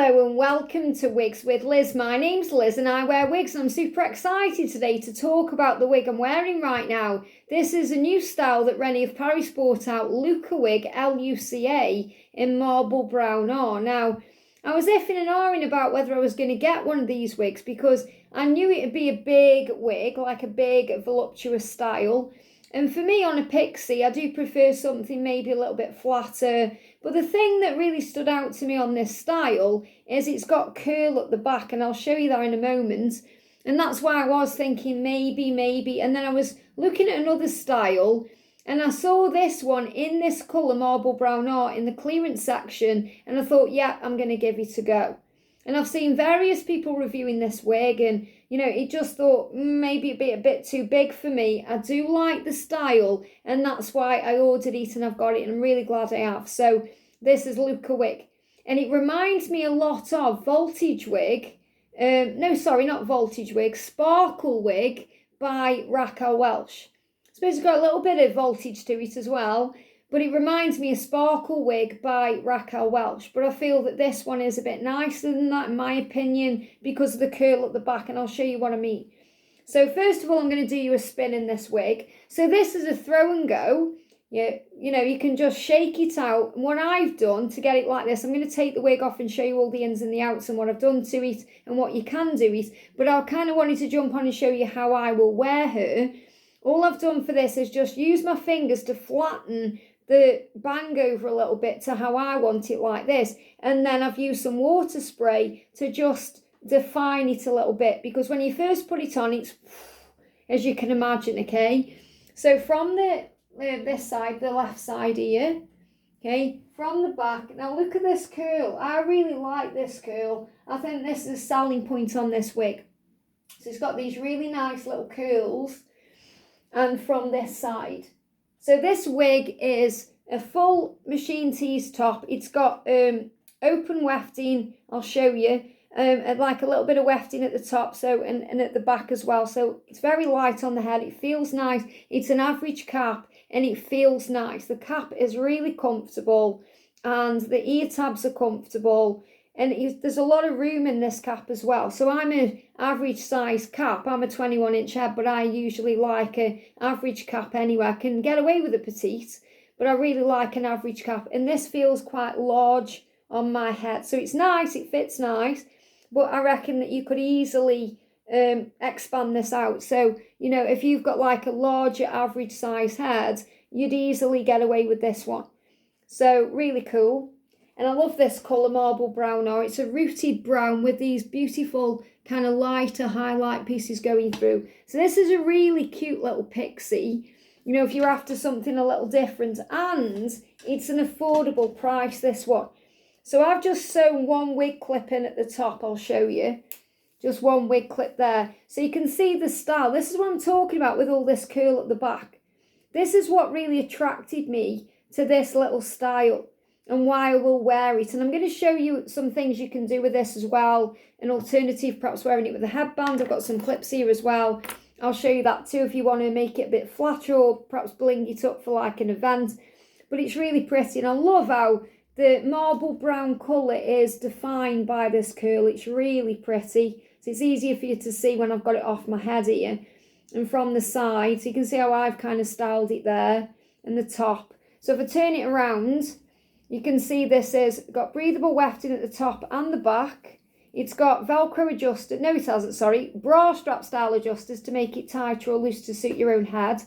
Hello and welcome to Wigs with Liz. My name's Liz and I wear wigs and I'm super excited today to talk about the wig I'm wearing right now. This is a new style that Rene Of Paris brought out, Luca Wig, Luca, in marble brown R. Now, I was iffing and ahhing about whether I was going to get one of these wigs because I knew it would be a big wig, like a big voluptuous style. And for me on a pixie, I do prefer something maybe a little bit flatter. But the thing that really stood out to me on this style is it's got curl at the back, and I'll show you that in a moment. And that's why I was thinking maybe. And then I was looking at another style and I saw this one in this colour, marble brown art, in the clearance section. And I thought, yeah, I'm going to give it a go. And I've seen various people reviewing this wig and, you know, it just thought maybe it'd be a bit too big for me. I do like the style and that's why I ordered it and I've got it and I'm really glad I have. So this is Luca Wig. And it reminds me a lot of Voltage Wig. Not Voltage Wig. Sparkle Wig by Raquel Welch. I suppose it's got a little bit of voltage to it as well. But it reminds me of Sparkle Wig by Raquel Welch. But I feel that this one is a bit nicer than that, in my opinion, because of the curl at the back. And I'll show you what I mean. So first of all, I'm going to do you a spin in this wig. So this is a throw and go. You know, you can just shake it out. And what I've done to get it like this, I'm going to take the wig off and show you all the ins and the outs and what I've done to it and what you can do it. But I kind of wanted to jump on and show you how I will wear her. All I've done for this is just use my fingers to flatten the bang over a little bit to how I want it, like this. And then I've used some water spray to just define it a little bit, because when you first put it on, it's, as you can imagine, okay? So from this side, the left side here, okay, from the back. Now look at this curl. I really like this curl. I think this is a selling point on this wig. So it's got these really nice little curls. And from this side. So this wig is a full machine tease top. It's got open wefting, I'll show you, and like a little bit of wefting at the top, so and at the back as well. So it's very light on the head. It feels nice. It's an average cap and it feels nice. The cap is really comfortable and the ear tabs are comfortable. And there's a lot of room in this cap as well. So I'm an average size cap. I'm a 21-inch head, but I usually like an average cap anyway. I can get away with a petite, but I really like an average cap. And this feels quite large on my head. So it's nice, it fits nice, but I reckon that you could easily expand this out. So, you know, if you've got like a larger average size head, you'd easily get away with this one. So really cool. And I love this colour, marble brown R. It's a rooted brown with these beautiful kind of lighter highlight pieces going through. So this is a really cute little pixie, you know, if you're after something a little different. And it's an affordable price, this one. So I've just sewn one wig clip in at the top, I'll show you. Just one wig clip there. So you can see the style. This is what I'm talking about with all this curl at the back. This is what really attracted me to this little style and why I will wear it. And I'm going to show you some things you can do with this as well. An alternative, perhaps wearing it with a headband. I've got some clips here as well. I'll show you that too if you want to make it a bit flatter or perhaps bling it up for like an event. But it's really pretty. And I love how the marble brown colour is defined by this curl. It's really pretty. So it's easier for you to see when I've got it off my head here. And from the side, so you can see how I've kind of styled it there. And the top. So if I turn it around, you can see this has got breathable wefting at the top and the back. It's got Velcro adjusters, no it hasn't, sorry, bra strap style adjusters to make it tighter or loose to suit your own head.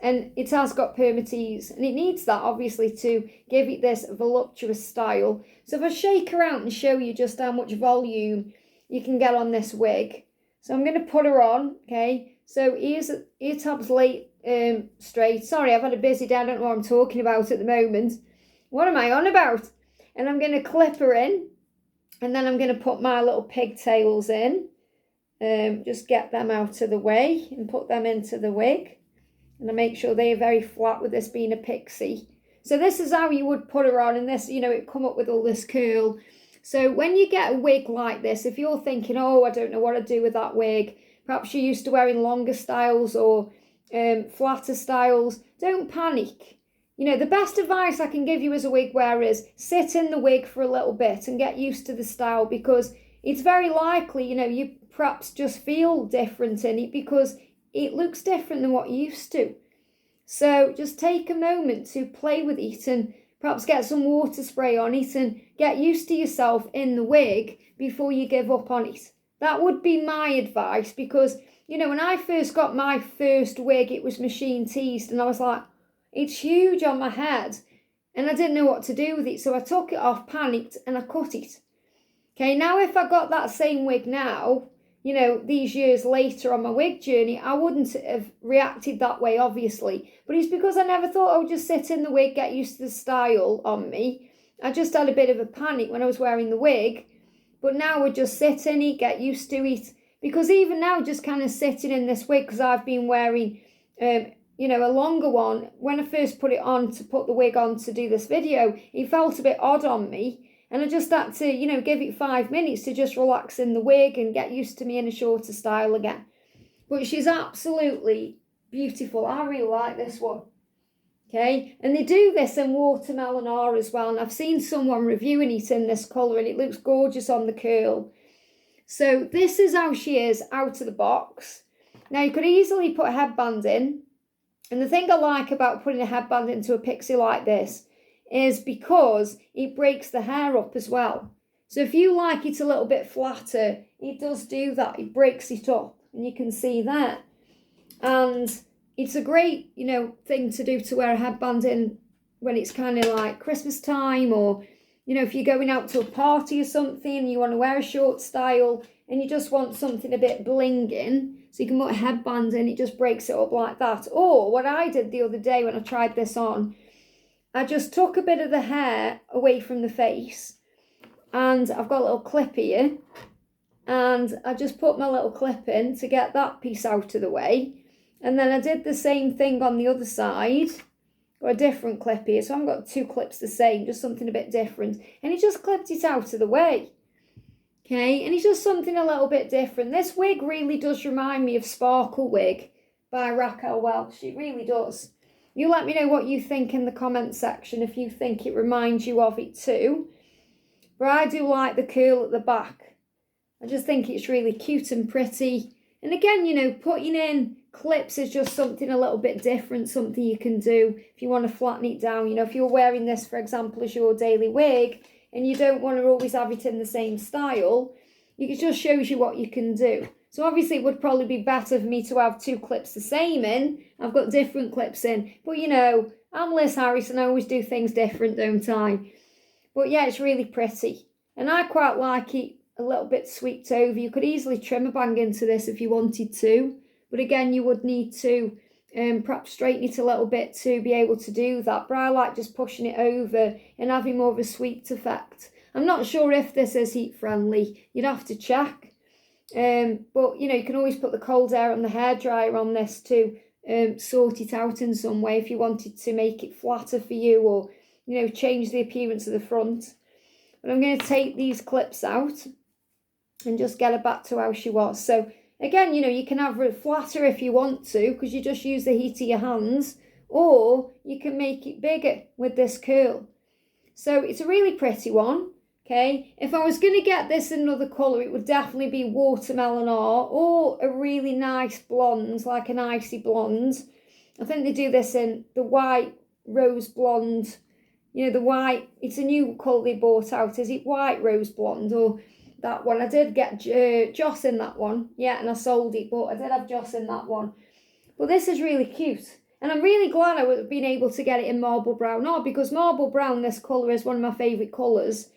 And it has got permatease, and it needs that obviously to give it this voluptuous style. So if I shake her out and show you just how much volume you can get on this wig. So I'm going to put her on, okay. So ear tabs straight. Sorry, I've had a busy day, I don't know what I'm talking about at the moment. What am I on about? And I'm going to clip her in. And then I'm going to put my little pigtails in. Just get them out of the way and put them into the wig. And I make sure they are very flat with this being a pixie. So this is how you would put her on. And this, you know, it come up with all this curl. So when you get a wig like this, if you're thinking, oh, I don't know what to do with that wig. Perhaps you're used to wearing longer styles or flatter styles. Don't panic. You know, the best advice I can give you as a wig wearer is sit in the wig for a little bit and get used to the style, because it's very likely, you know, you perhaps just feel different in it because it looks different than what you used to. So just take a moment to play with it and perhaps get some water spray on it and get used to yourself in the wig before you give up on it. That would be my advice, because, you know, when I first got my first wig, it was machine teased, and I was like, it's huge on my head, and I didn't know what to do with it. So I took it off, panicked, and I cut it. Okay, now if I got that same wig now, you know, these years later on my wig journey, I wouldn't have reacted that way, obviously. But it's because I never thought I would just sit in the wig, get used to the style on me. I just had a bit of a panic when I was wearing the wig. But now I would just sit in it, get used to it. Because even now, just kind of sitting in this wig, because I've been wearing, you know, a longer one. When I first put it on to put the wig on to do this video, it felt a bit odd on me. And I just had to, you know, give it 5 minutes to just relax in the wig and get used to me in a shorter style again. But she's absolutely beautiful. I really like this one. Okay, and they do this in watermelon R as well. And I've seen someone reviewing it in this colour, and it looks gorgeous on the curl. So this is how she is out of the box. Now, you could easily put a headband in. And the thing I like about putting a headband into a pixie like this is because it breaks the hair up as well. So if you like it a little bit flatter, it does do that. It breaks it up, and you can see that. And it's a great, you know, thing to do, to wear a headband in when it's kind of like Christmas time, or, you know, if you're going out to a party or something and you want to wear a short style and you just want something a bit blinging, so you can put a headband in, it just breaks it up like that. Or what I did the other day when I tried this on, I just took a bit of the hair away from the face, and I've got a little clip here, and I just put my little clip in to get that piece out of the way. And then I did the same thing on the other side, or a different clip here. So I've got 2 clips the same, just something a bit different. And it just clipped it out of the way. Okay, and it's just something a little bit different. This wig really does remind me of Sparkle Wig by Raquel Welch. It really does. You let me know what you think in the comment section, if you think it reminds you of it too. But I do like the curl at the back. I just think it's really cute and pretty. And again, you know, putting in clips is just something a little bit different, something you can do if you want to flatten it down. You know, if you're wearing this, for example, as your daily wig, and you don't want to always have it in the same style, it just shows you what you can do. So obviously it would probably be better for me to have 2 clips the same in. I've got different clips in. But, you know, I'm Liz Harris and I always do things different, don't I? But yeah, it's really pretty. And I quite like it a little bit swept over. You could easily trim a bang into this if you wanted to. But again, you would need to perhaps straighten it a little bit to be able to do that. But I like just pushing it over and having more of a swept effect. I'm not sure if this is heat friendly. You'd have to check. But, you know, you can always put the cold air on the hairdryer on this to sort it out in some way if you wanted to make it flatter for you, or, you know, change the appearance of the front. But I'm going to take these clips out and just get her back to how she was. So again, you know, you can have it flatter if you want to, because you just use the heat of your hands, or you can make it bigger with this curl. So it's a really pretty one. Okay, if I was going to get this in another colour, it would definitely be watermelon R, or a really nice blonde, like an icy blonde. I think they do this in the white rose blonde. You know, the white, it's a new colour they bought out. Is it white rose blonde, or that one? I did get Joss in that one. Yeah, and I sold it, but I did have Joss in that one. But this is really cute. And I'm really glad I would have been able to get it in marble brown R, because marble brown, this colour, is one of my favourite colours.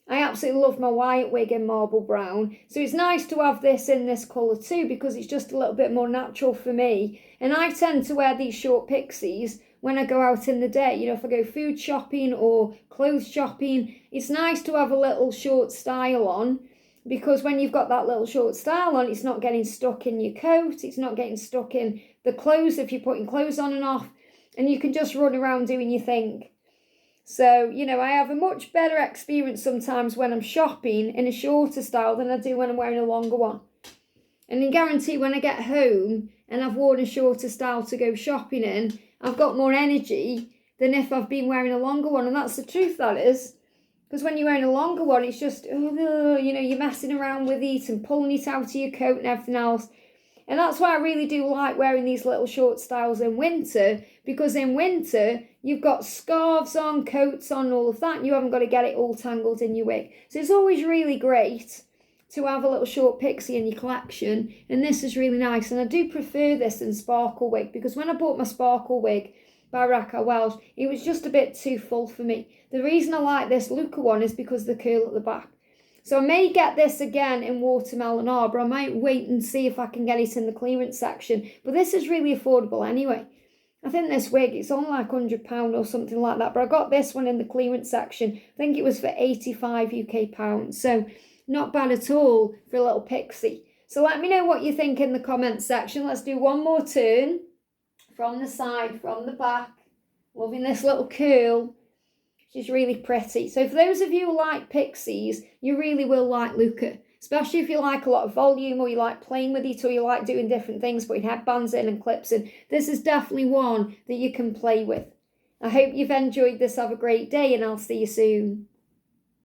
I absolutely love my white wig in marble brown. So it's nice to have this in this colour too, because it's just a little bit more natural for me. And I tend to wear these short pixies when I go out in the day. You know, if I go food shopping or clothes shopping, it's nice to have a little short style on, because when you've got that little short style on, it's not getting stuck in your coat. It's not getting stuck in the clothes if you're putting clothes on and off. And you can just run around doing your thing. So, you know, I have a much better experience sometimes when I'm shopping in a shorter style than I do when I'm wearing a longer one. And I guarantee when I get home and I've worn a shorter style to go shopping in, I've got more energy than if I've been wearing a longer one. And that's the truth, that is. Because when you're wearing a longer one, it's just, you're messing around with it and pulling it out of your coat and everything else. And that's why I really do like wearing these little short styles in winter, because in winter, you've got scarves on, coats on, all of that, and you haven't got to get it all tangled in your wig. So it's always really great to have a little short pixie in your collection, and this is really nice. And I do prefer this than sparkle wig, because when I bought my sparkle wig by Raquel Welch, it was just a bit too full for me. The reason I like this Luca one is because of the curl at the back. So I may get this again in Watermelon Arbor. I might wait and see if I can get it in the clearance section. But this is really affordable anyway. I think this wig, it's only like £100 or something like that. But I got this one in the clearance section. I think it was for 85 UK pounds. So not bad at all for a little pixie. So let me know what you think in the comments section. Let's do one more turn. From the side, from the back. Loving this little curl. She's really pretty. So for those of you who like pixies, you really will like Luca. Especially if you like a lot of volume, or you like playing with it, or you like doing different things, putting headbands in and clips in. This is definitely one that you can play with. I hope you've enjoyed this. Have a great day, and I'll see you soon.